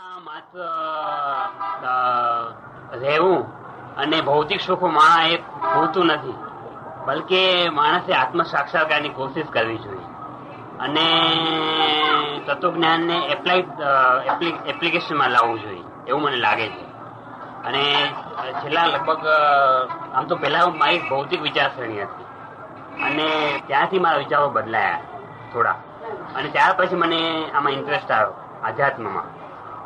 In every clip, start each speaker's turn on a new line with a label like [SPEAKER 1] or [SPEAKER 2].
[SPEAKER 1] માત્ર રહેવું અને ભૌતિક સુખો માણસ એક હોતું નથી, બલકે માણસે આત્મ સાક્ષાત્કારની કોશિશ કરવી જોઈએ અને તત્વજ્ઞાનને એપ્લિકેશનમાં લાવવું જોઈએ એવું મને લાગે છે. અને છેલ્લા લગભગ આમ તો પહેલા મારી ભૌતિક વિચારસરણી હતી અને ત્યાંથી મારા વિચારો બદલાયા થોડા, અને ત્યાર પછી મને આમાં ઇન્ટરેસ્ટ આવ્યો આધ્યાત્મમાં,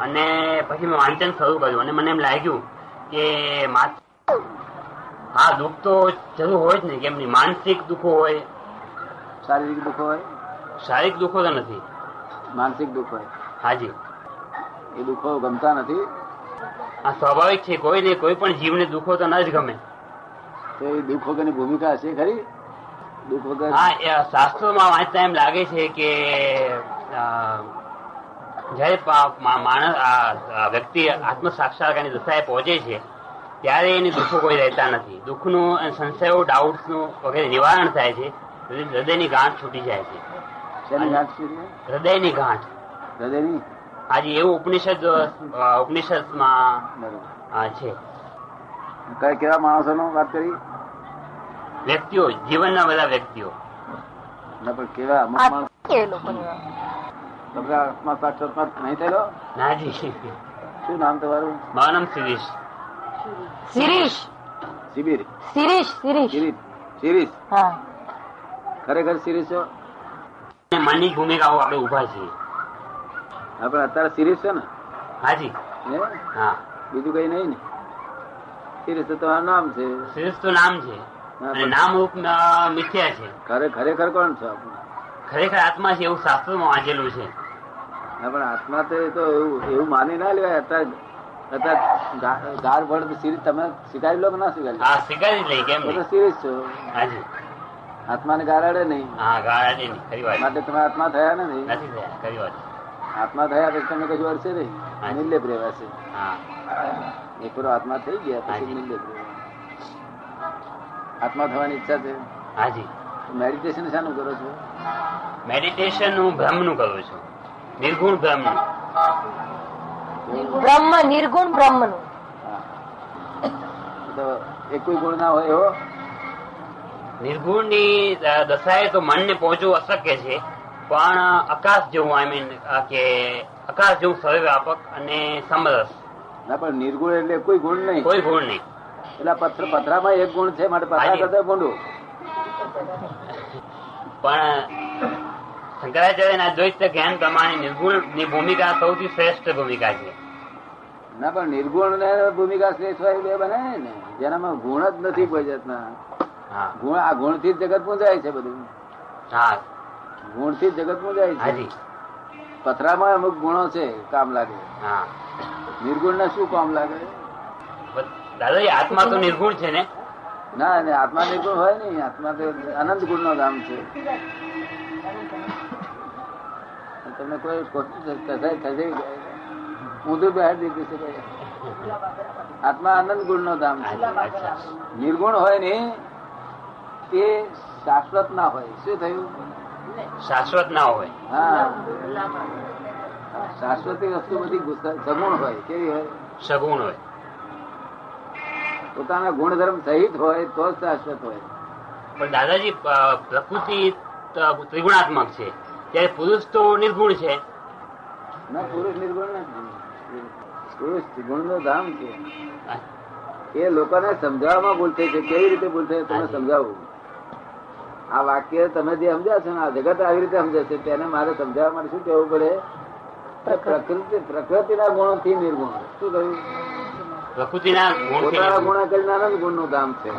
[SPEAKER 1] અને પછી મેં વાંચન શરૂ કર્યું અને મને એમ લાગ્યું કે હા દુઃખ તો જરૂર હોય જ ને, કેમ નહીં? માનસિક દુઃખો હોય,
[SPEAKER 2] શારીરિક દુઃખો હોય.
[SPEAKER 1] શારીરિક દુઃખો તો નથી,
[SPEAKER 2] માનસિક દુઃખ હોય.
[SPEAKER 1] હાજી,
[SPEAKER 2] એ દુઃખો ગમતા નથી.
[SPEAKER 1] આ સ્વાભાવિક છે, કોઈને કોઈ પણ જીવને દુઃખો તો ન જ ગમે.
[SPEAKER 2] તો એ દુઃખ વગરની ભૂમિકા હશે ખરી? દુઃખ વગર
[SPEAKER 1] હા, શાસ્ત્રોમાં વાંચતા એમ લાગે છે કે જયારે માણસ વ્યક્તિ આત્મ સાક્ષાત્કારની દશાએ પહોંચે છે ત્યારે એની દુઃખો કોઈ રહેતા નથી. દુઃખનું, સંશયો, ડાઉટ્સનું વગેરે નિવારણ થાય છે, હૃદયની ગાંઠ છૂટી જાય છે.
[SPEAKER 2] શેની ગાંઠ છૂટી?
[SPEAKER 1] હૃદયની ગાંઠ.
[SPEAKER 2] હૃદયની?
[SPEAKER 1] આજે એવું ઉપનિષદમાં છે.
[SPEAKER 2] કેવા માણસોનો વાત કરી?
[SPEAKER 1] વ્યક્તિઓ, જીવનના બધા વ્યક્તિઓ.
[SPEAKER 2] ના, પણ કેવા અમુક માણસ આત્મા સાક્ષાત્કાર નહીં થયેલો?
[SPEAKER 1] નાજી.
[SPEAKER 2] શું નામ તમારું?
[SPEAKER 1] મારું નામ શિરીષ.
[SPEAKER 3] શિરીષ.
[SPEAKER 2] શિબિર.
[SPEAKER 3] શિરીષ. શિરીષ.
[SPEAKER 2] શિરીષ.
[SPEAKER 3] હા,
[SPEAKER 2] ખરેખર શિરીષ છો?
[SPEAKER 1] મનની ભૂમિકાઓ આપણે ઉભા છીએ.
[SPEAKER 2] હા, પણ અત્યારે શિરીષ છે ને?
[SPEAKER 1] હાજી. હા,
[SPEAKER 2] બીજું કઈ નહીં ને? શિરીષ તો તમારું નામ છે.
[SPEAKER 1] શિરીષ તો નામ છે અને નામ રૂપ મિથ્યા છે.
[SPEAKER 2] ખરેખર કોણ છો આપણે?
[SPEAKER 1] ખરેખર આત્મા છે એવું શાસ્ત્રોમાં વાંચેલું છે.
[SPEAKER 2] હા, પણ આત્મા તો એવું માની ના લેવાય. અત્યારે ગાર ભળ શિરીષ તમે સ્વીકારી લો કે ના સ્વીકારી?
[SPEAKER 1] હા, સ્વીકારી જ લઈ. કેમ
[SPEAKER 2] શિરીષ છો?
[SPEAKER 1] હાજી.
[SPEAKER 2] આત્માને ગારાડે નહીં.
[SPEAKER 1] હા, ગાળા નહીં. ખરી વાત.
[SPEAKER 2] માટે તમે આત્મા થયા નથી.
[SPEAKER 1] નથી થયા. ખરી વાત.
[SPEAKER 2] આત્મા થયા પછી તમને કશું અડશે નહીં. નિર્લેપ રહેવાશે.
[SPEAKER 1] હા,
[SPEAKER 2] એક પૂરો આત્મા થઈ ગયા પછી નિર્લેપ રહેવા. આત્મા થવાની ઈચ્છા છે?
[SPEAKER 1] હાજી.
[SPEAKER 2] મેડિટેશન શાનું કરો છો?
[SPEAKER 1] મેડિટેશન હું બ્રહ્મનું કરું છું, નિર્ગુણ બ્રહ્મનું.
[SPEAKER 3] બ્રહ્મ, નિર્ગુણ બ્રહ્મનું.
[SPEAKER 2] તો એક કોઈ ગુણ ના હોય એવો?
[SPEAKER 1] નિર્ગુણની દશાએ તો મનને પહોંચવું અશક્ય છે, પણ આકાશ જેવું, કે આકાશ જેવું સર્વવ્યાપક અને સમરસ.
[SPEAKER 2] ના, પણ નિર્ગુણ એટલે કોઈ ગુણ નહીં.
[SPEAKER 1] કોઈ ગુણ નહીં.
[SPEAKER 2] એટલે પથરામાં એક ગુણ છે, માટે પથરા કરતા ભૂંડું.
[SPEAKER 1] પણ શંકરાચાર્યના દ્વૈત જ્ઞાન પ્રમાણે નિર્ગુણ ની ભૂમિકા સૌથી શ્રેષ્ઠ ભૂમિકા છે.
[SPEAKER 2] ના, પણ નિર્ગુણ ને ભૂમિકા શ્રેષ્ઠ હોય બે બને ને, જેનામાં ગુણ જ નથી કોઈ જાતના. ગુણ, આ ગુણ થી જગત પૂંજાય છે બધું.
[SPEAKER 1] હા,
[SPEAKER 2] ગુણ થી જગત પૂંજાય છે.
[SPEAKER 1] હાજી.
[SPEAKER 2] પથરામાં અમુક ગુણો છે કામ લાગે.
[SPEAKER 1] હા,
[SPEAKER 2] નિર્ગુણ ને શું કામ લાગે?
[SPEAKER 1] દાદાજી, આત્મા તો નિર્ગુણ છે ને?
[SPEAKER 2] ના, આત્મા નિર્ગુણ હોય નઈ. આત્મા તો અનંત ગુણ નો ધામ છે. તમને કોઈ ઊંધું બહાર દીધું છે? આત્મા અનંત ગુણ નો ધામ છે. નિર્ગુણ હોય ને તે શાશ્વત ના હોય. શું થયું?
[SPEAKER 1] શાશ્વત ના હોય.
[SPEAKER 2] હા, શાશ્વતી વસ્તુ બધી સગુણ હોય. કેવી હોય?
[SPEAKER 1] સગુણ હોય.
[SPEAKER 2] પોતાના ગુણધર્મ સહિત હોય તો જ શાશ્વત હોય.
[SPEAKER 1] પણ દાદાજી, પ્રકૃતિ ત્રિગુણાત્મક છે, ત્યારે પુરુષ તો નિર્ગુણ છે.
[SPEAKER 2] ના, પુરુષ નિર્ગુણ નથી. પુરુષ ગુણ નો ધામ છે. એ લોકોને સમજાવવામાં ભૂલ થઈ છે. કેવી રીતે ભૂલ થઈ તમે સમજાવું? આ વાક્ય તમે જે સમજ્યા છો ને, આ જગત આવી રીતે સમજે છે, તેને મારે સમજાવવા માટે શું કહેવું પડે? પ્રકૃતિના ગુણો થી નિર્ગુણ. શું કહ્યું?
[SPEAKER 1] પ્રકૃતિના
[SPEAKER 2] પોતાના ગુણ કરીને આનંદ ગુણ નું ધામ છે,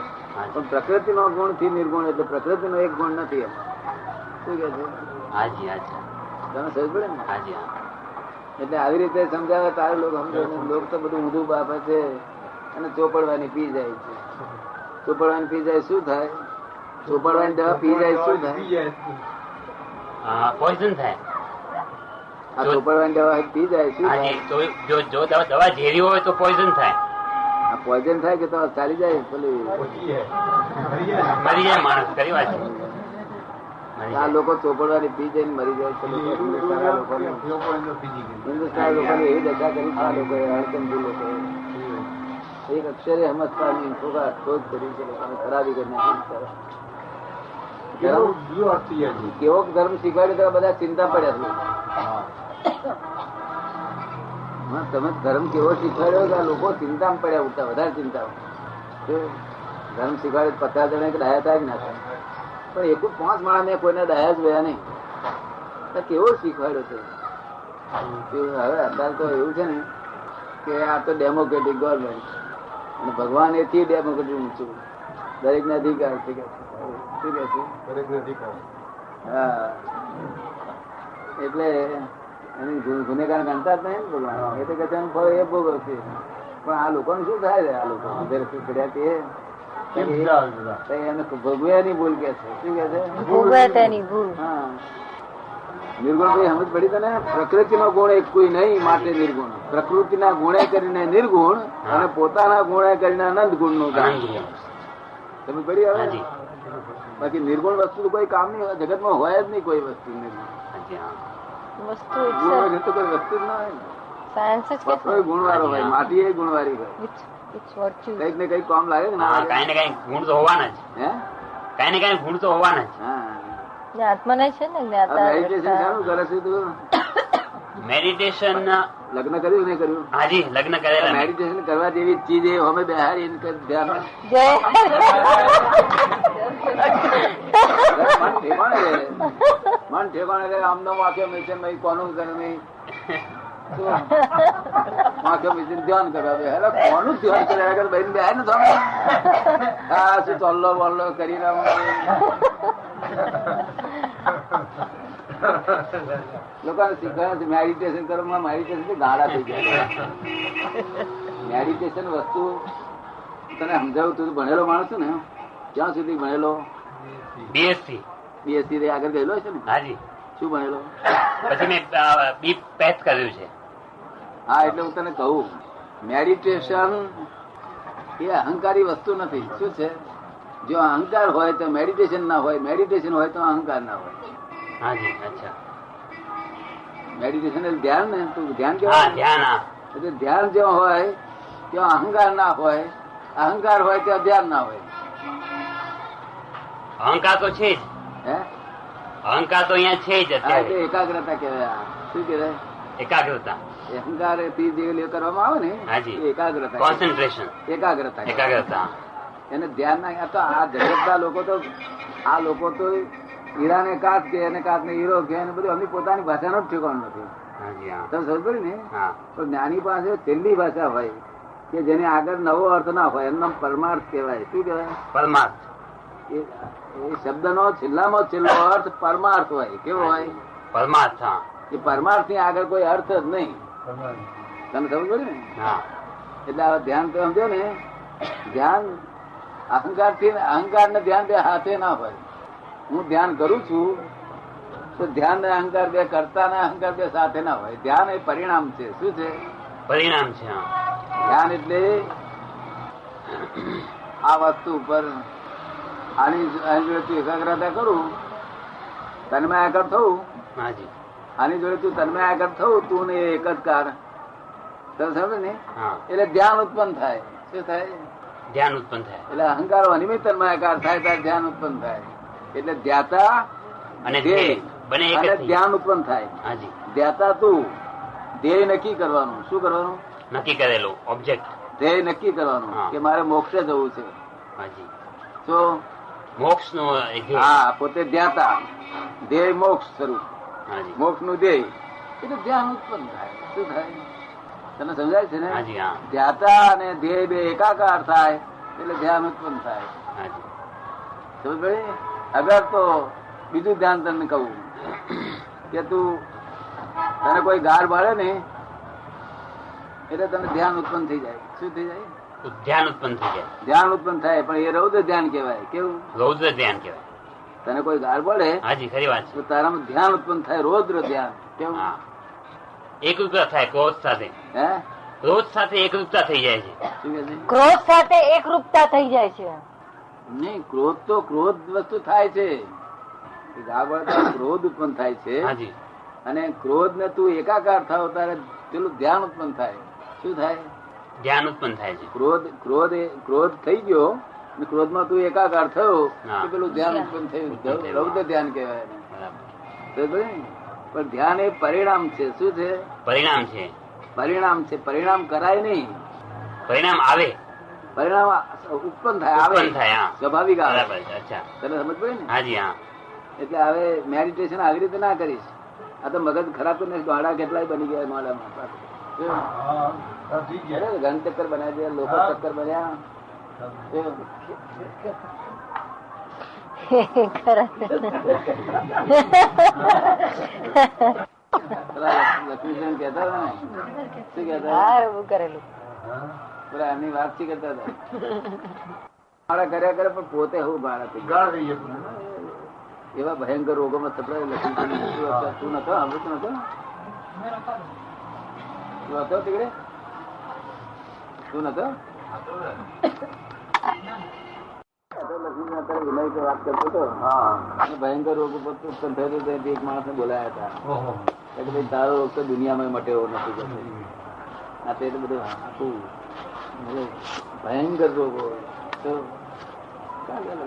[SPEAKER 2] પણ પ્રકૃતિ નો ગુણ થી નિર્ગુણ. એટલે પ્રકૃતિ નો એક ગુણ નથી એમ. શું કે છે?
[SPEAKER 1] હાજી, હાજી.
[SPEAKER 2] તમે સમજ પડે ને?
[SPEAKER 1] હાજી.
[SPEAKER 2] એટલે આવી રીતે સમજાવે તારે લોકો સમજે. લોક તો બધું ઊંધું બાપે છે અને ચોપડવાની પી જાય છે. ચોપડવાની પી જાય શું થાય? ચોપડવાની દવા પી જાય શું થાય?
[SPEAKER 1] પોઈઝન થાય.
[SPEAKER 2] આ ચોપડવાની દવા પી જાય શું થાય?
[SPEAKER 1] જો દવા ઝેરી હોય તો પોઈઝન થાય.
[SPEAKER 2] આ પોઈઝન થાય કે તો ચાલી જાય? પેલી
[SPEAKER 1] મરી જાય માણસ. કરી વાત છે.
[SPEAKER 2] આ લોકો ચોપડવાની પી જઈને મરી જાય છે. હિન્દુસ્તાન લોકોને એવી દશા કરી આ લોકોએ, હળકંદી લોકોએ એક અક્ષરે સમજતા નહીં, ખોખા ખોજ કરી છે, લોકોને ખરાબી કરી નાખી. કેવો ધર્મ શીખવાડ્યો બધા ચિંતા પડ્યા છે. તમે ધર્મ કેવો શીખવાડ્યો કે લોકો ચિંતામાં પડ્યા ઉઠતા, વધારે ચિંતા. ધર્મ શીખવાડે 50 જણા ડાયા થાય ના થાય, પણ એક 5 માણસ મેં કોઈને ડાયા જ ગયા નહીં. કેવો શીખવાડ્યો છે. હવે અત્યારે તો એવું છે ને કે આ તો ડેમોક્રેટિક ગવર્મેન્ટ અને ભગવાન એથી ડેમોક્રેટિક ઊંચું, દરેક ને અધિકાર છે. શું કે છે? દરેક ને અધિકાર. હા, એટલે એની ગુનેગાર ગણતા જ નહીં ને ભગવાન. એ તો કે ફળ એ ભોગવશે. પણ આ લોકોને શું થાય છે? આ લોકો પડ્યા તે એને ભોગવ્યાની ભૂલ કે છે. શું કે છે? હા, નિર્ગુણ ભાઈ સમજ પડી તને? પ્રકૃતિ નો ગુણ એક કોઈ નહીં, માટે નિર્ગુણ. પ્રકૃતિ ના ગુણે કરીને નિર્ગુણ અને પોતાના ગુણે કરીને અનંત ગુણ નું કામ. સમજ પડી? હવે બાકી નિર્ગુણ વસ્તુ તો કોઈ કામ નહીં, જગત માં હોય જ નહીં કોઈ વસ્તુ. કોઈ વસ્તુ જ ના હોય. ગુણવાળો હોય, માટી એ ગુણવાળી હોય. કઈક ને કઈક કામ લાગે ને
[SPEAKER 1] કઈ ને કઈ ગુણ તો હોવાના જ. હે, કઈ ને કઈ ગુણ તો હોવાના જ.
[SPEAKER 3] આત્મા છે ને
[SPEAKER 2] મેડિટેશન શાનું કરે છે તું?
[SPEAKER 1] મેડિટેશન
[SPEAKER 2] લગ્ન કર્યું નહીં કર્યું?
[SPEAKER 1] હાજી, લગ્ન કરેલા.
[SPEAKER 2] મેડિટેશન કરવા જેવી ચીજ એ અમે બેહારી ધ્યાન મન ઠેકાણે રહે. આમનો વાક્ય મેં કોનું કરે નહીં, વાક્ય મેં ધ્યાન કરવા બે. એટલે કોનું ધ્યાન કર્યા બહેન બે ને તમે હા શું ચોલ્લો બોલ્લો કરી લોકોને શીખવાનું મેડિટેશન કરવામાં. મેડિટેશન ગાળા થઈ જાય. મેડિટેશન વસ્તુ તને સમજાવું, તું ભણેલો માણસ છું ને, ક્યાં સુધી ભણેલો?
[SPEAKER 1] બીએસસી.
[SPEAKER 2] બીએસસી આગળ ગયેલો છે ને?
[SPEAKER 1] હાજી.
[SPEAKER 2] શું ભણેલો?
[SPEAKER 1] પછી મેં બી પેસ કર્યું છે.
[SPEAKER 2] હા, એટલે હું તને કહું, મેડિટેશન એ અહંકારી વસ્તુ નથી. શું છે? જો અહંકાર હોય તો મેડિટેશન ના હોય, મેડિટેશન હોય તો અહંકાર ના હોય.
[SPEAKER 1] હાજી. અચ્છા.
[SPEAKER 2] મેડિટેશન એટલે ધ્યાન ને, તું ધ્યાન કેવાય?
[SPEAKER 1] ધ્યાન.
[SPEAKER 2] એટલે ધ્યાન જો હોય ત્યાં અહંકાર ના હોય, અહંકાર હોય ત્યાં ધ્યાન ના હોય.
[SPEAKER 1] અહંકાર તો છે જ.
[SPEAKER 2] હે,
[SPEAKER 1] અહંકાર તો અહીંયા છે જ. અત્યારે
[SPEAKER 2] એકાગ્રતા કહેવાય. શું કહેવાય?
[SPEAKER 1] એકાગ્રતા.
[SPEAKER 2] અહંકાર થી કરવામાં આવે ને,
[SPEAKER 1] હાજી,
[SPEAKER 2] એકાગ્રતા,
[SPEAKER 1] કોન્સન્ટ્રેશન,
[SPEAKER 2] એકાગ્રતા.
[SPEAKER 1] એકાગ્રતા. એને
[SPEAKER 2] ધ્યાન ના. તો આ જગતના લોકો તો આ લોકો તો હીરાને કાચ કે એને કાચ ને હીરો કે બધું એમની પોતાની ભાષાનો જ ઠેકાણું નથી. તમે સમજ પડી ને? પણ જ્ઞાની પાસે છેલ્લી ભાષા હોય કે જેની આગળ નવો અર્થ ના હોય, એમનો પરમાર્થ કહેવાય. શું કહેવાય?
[SPEAKER 1] પરમાર્થ.
[SPEAKER 2] એ શબ્દ નો છેલ્લામાં છેલ્લો અર્થ પરમાર્થ હોય. કેવો હોય?
[SPEAKER 1] પરમાર્થ.
[SPEAKER 2] એ પરમાર્થ ની આગળ કોઈ અર્થ જ નહીં. તમે સમજ પડી ને? એટલે આ ધ્યાન તો સમજો ને, ધ્યાન અહંકાર થી, અહંકાર ને ધ્યાન બે હાથે ના હોય. હું ધ્યાન કરું છું તો ધ્યાન ને અહંકાર બે કરતા ને અહંકાર બે સાથે ના હોય. ધ્યાન એ પરિણામ છે. શું છે?
[SPEAKER 1] પરિણામ છે.
[SPEAKER 2] ધ્યાન એટલે આ વસ્તુ ઉપર આની જોડે તું એકાગ્રતા કરું, તન્મયાકાર થવું. આની જોડે તું તન્મયાકાર થવું, તું ને એક જ કાર. તમે સમજ ને? એટલે ધ્યાન ઉત્પન્ન થાય. શું થાય?
[SPEAKER 1] ધ્યાન ઉત્પન્ન થાય.
[SPEAKER 2] એટલે અહંકાર અનિમિત તન્મયાકાર થાય ત્યારે ધ્યાન ઉત્પન્ન થાય. એટલે ધ્યાતા
[SPEAKER 1] અને ધ્યેય બને એક જ
[SPEAKER 2] ધ્યાન ઉત્પન્ન થાય.
[SPEAKER 1] હાજી.
[SPEAKER 2] ધ્યાતા તું, ધ્યેય નક્કી કરવાનું. શું કરવાનું?
[SPEAKER 1] નક્કી કરેલું ઓબ્જેક્ટ.
[SPEAKER 2] ધ્યેય નક્કી કરવાનું કે મારે મોક્ષે જવું છે.
[SPEAKER 1] હાજી.
[SPEAKER 2] તો
[SPEAKER 1] મોક્ષ નું,
[SPEAKER 2] હા, પોતે ધ્યાતા, ધ્યેય મોક્ષ સ્વરૂપ, મોક્ષ નું ધ્યેય. એટલે ધ્યાન ઉત્પન્ન થાય. શું થાય? તને સમજાય છે ને? ધ્યાતા અને ધ્યેય બે એકાકાર થાય એટલે ધ્યાન ઉત્પન્ન થાય. સમજ પડી? અગર તો બીજું ધ્યાન તને કહું કે તું, તને કોઈ ગાર બાળે ને એટલે તને ધ્યાન ઉત્પન્ન થઈ જાય. શું થઈ જાય?
[SPEAKER 1] ધ્યાન ઉત્પન્ન થઈ જાય.
[SPEAKER 2] ધ્યાન ઉત્પન્ન થાય, પણ એ રૌદ્ર ધ્યાન કહેવાય. કેવું?
[SPEAKER 1] રૌદ્ર ધ્યાન કહેવાય.
[SPEAKER 2] તને કોઈ ગાર પડે,
[SPEAKER 1] હાજી, ખરી વાત છે,
[SPEAKER 2] તો તારામાં ધ્યાન ઉત્પન્ન થાય, રૌદ્ર ધ્યાન. કેવું?
[SPEAKER 1] એકરૂપતા થાય ક્રોધ સાથે.
[SPEAKER 2] હે,
[SPEAKER 1] ક્રોધ સાથે એકરૂપતા થઈ જાય છે.
[SPEAKER 3] ક્રોધ સાથે એકરૂપતા થઈ જાય છે.
[SPEAKER 2] નહીં, ક્રોધ તો ક્રોધ વસ્તુ થાય છે, રાગ વળતા ક્રોધ ઉત્પન્ન થાય છે
[SPEAKER 1] હાજી
[SPEAKER 2] અને ક્રોધ ને તું એકાકાર થાવ ત્યારે પેલું ધ્યાન ઉત્પન્ન થાય. શું થાય?
[SPEAKER 1] ધ્યાન ઉત્પન્ન થાય છે.
[SPEAKER 2] ક્રોધ થઈ ગયો અને ક્રોધમાં તું એકાકાર થયો
[SPEAKER 1] હા.
[SPEAKER 2] તો પેલું ધ્યાન ઉત્પન્ન થયું. રૌદ્ર ધ્યાન કહેવાય.
[SPEAKER 1] બરાબર.
[SPEAKER 2] પણ ધ્યાન એ પરિણામ છે. શું છે?
[SPEAKER 1] પરિણામ છે.
[SPEAKER 2] પરિણામ છે. પરિણામ કરાય નહીં,
[SPEAKER 1] પરિણામ આવે,
[SPEAKER 2] પરિણામ ઉત્પન્ન થાય, આવે,
[SPEAKER 1] ઉત્પન્ન થાય. હા
[SPEAKER 2] સ્વાભાવિક આવે.
[SPEAKER 1] બરાબર. અચ્છા.
[SPEAKER 2] તને સમજ પડી ને?
[SPEAKER 1] હાજી હા.
[SPEAKER 2] એટલે હવે મેડિટેશન આવી રીતે ના કરીશ. આ તો મગજ ખરાબ કરીને ગાડા કેટલાય બની ગયા મોડામાં. ઘન ચક્કર બનાવી દે, લોકો ચક્કર બન્યા. લક્ષ્મીબેન કહેતા હતા ને, શું કહેતા
[SPEAKER 3] કરેલું
[SPEAKER 2] પેલા એમની વાત શી કરતા હતા? મારા કર્યા કરે પણ પોતે હું ભારત એવા ભયંકર રોગોમાં સપડાય. લક્ષ્મીબેન તું નતો સાંભળતો નતો? તું હતો તીકડે? તું નતો? વિનય વાત કરતો હતો. ભયંકર રોગ ઉત્પન્ન થયો હતો. એક માણસ ને બોલાયા હતા. તારો રોગ તો દુનિયામાં મટે એવો નથી. આ તે બધું આખું ભયંકર રોગો તો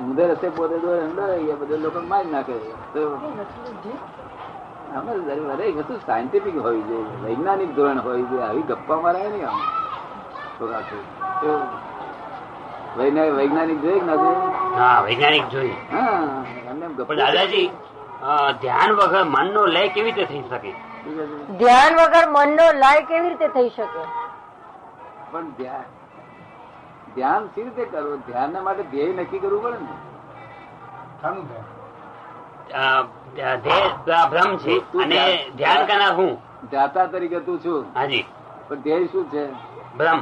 [SPEAKER 2] મુદે રસ્તે પોતે બધા લોકો મારી નાખે. તો દરેક વસ્તુ સાયન્ટિફિક હોવી જોઈએ, વૈજ્ઞાનિક ધોરણ હોવી જોઈએ. આવી ગપ્પા મારાય નહીં. આમ વૈજ્ઞાનિક જોઈએ કે ના જોઈએ?
[SPEAKER 1] હા વૈજ્ઞાનિક જોઈએ.
[SPEAKER 2] હા એમને
[SPEAKER 1] પણ દાદાજી ધ્યાન વગર મનનો લય કેવી રીતે થઈ શકે?
[SPEAKER 3] ધ્યાન વગર મનનો લય કેવી રીતે થઈ શકે?
[SPEAKER 2] પણ ધ્યાન સી રીતે કરવું? ધ્યાન માટે ધ્યેય નક્કી કરવું પડે ને.
[SPEAKER 1] ભ્રમ છે અને ધ્યાન કરનાર હું
[SPEAKER 2] ધ્યાતા તરીકે તું છું.
[SPEAKER 1] હાજી.
[SPEAKER 2] પણ ધ્યેય શું છે?
[SPEAKER 1] ભ્રમ.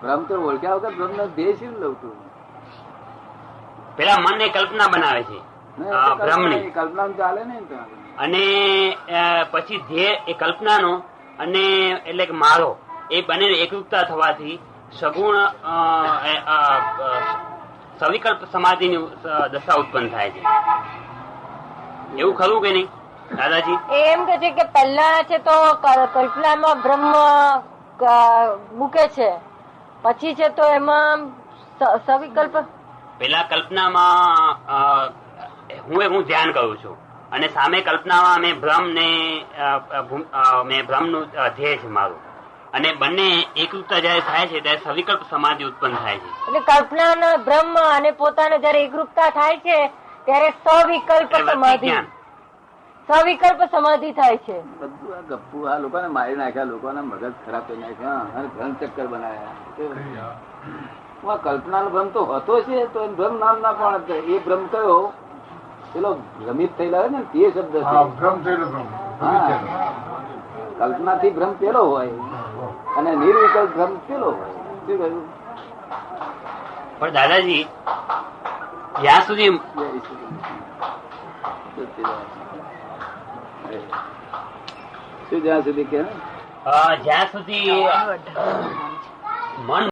[SPEAKER 2] ભ્રમ તો ઓળખ્યા વગર ભ્રમ નો ધ્યેય શું લઉં તું?
[SPEAKER 1] પેલા મન એ કલ્પના બનાવે છે ભ્રમની,
[SPEAKER 2] કલ્પના ચાલે ને.
[SPEAKER 1] અને પછી ધ્યેય એ કલ્પનાનો અને એટલે કે મારો એ બંને એકરૂપતા થવાથી સગુણ સવિકલ્પ સમાધિની દશા ઉત્પન્ન થાય છે. એવું ખરું કે નહીં દાદાજી?
[SPEAKER 3] એમ કે છે કે પહેલા છે તો કલ્પનામાં બ્રહ્મ મૂકે છે, પછી છે તો એમાં સવિકલ્પ.
[SPEAKER 1] પેલા કલ્પનામાં હું ધ્યાન કરું છું અને સામે કલ્પનામાં મેં ભ્રમનું ધ્યેય છે મારું, અને બંને એકરૂપતા જયારે થાય છે ત્યારે સવિકલ્પ સમાધિ ઉત્પન્ન થાય છે.
[SPEAKER 3] એટલે કલ્પના બ્રહ્મ અને પોતાને જયારે એકરૂપતા થાય છે ત્યારે સવિકલ્પ સમાધિ થાય છે.
[SPEAKER 2] બધું આ ગપ્પુ આ લોકોને મારી નાખ્યા, લોકોના મગજ ખરાબ કરી નાખ્યા અને ઘન ચક્કર બનાવ્યા. કલ્પના નો ભ્રમ તો હતો છે, તો ભ્રમ નામ ના પણ એ ભ્રમ કયો પેલો ભ્રમિત થયેલા ને તે શબ્દ છે. કલ્પના થી ભ્રમ પેલો હોય અને નિર્વિકલ્પ ભ્રમ પેલો હોય. શું કહ્યું?
[SPEAKER 1] પણ દાદાજી જ્યાં સુધી
[SPEAKER 2] જ્યાં સુધી કે
[SPEAKER 1] જ્યાં સુધી મન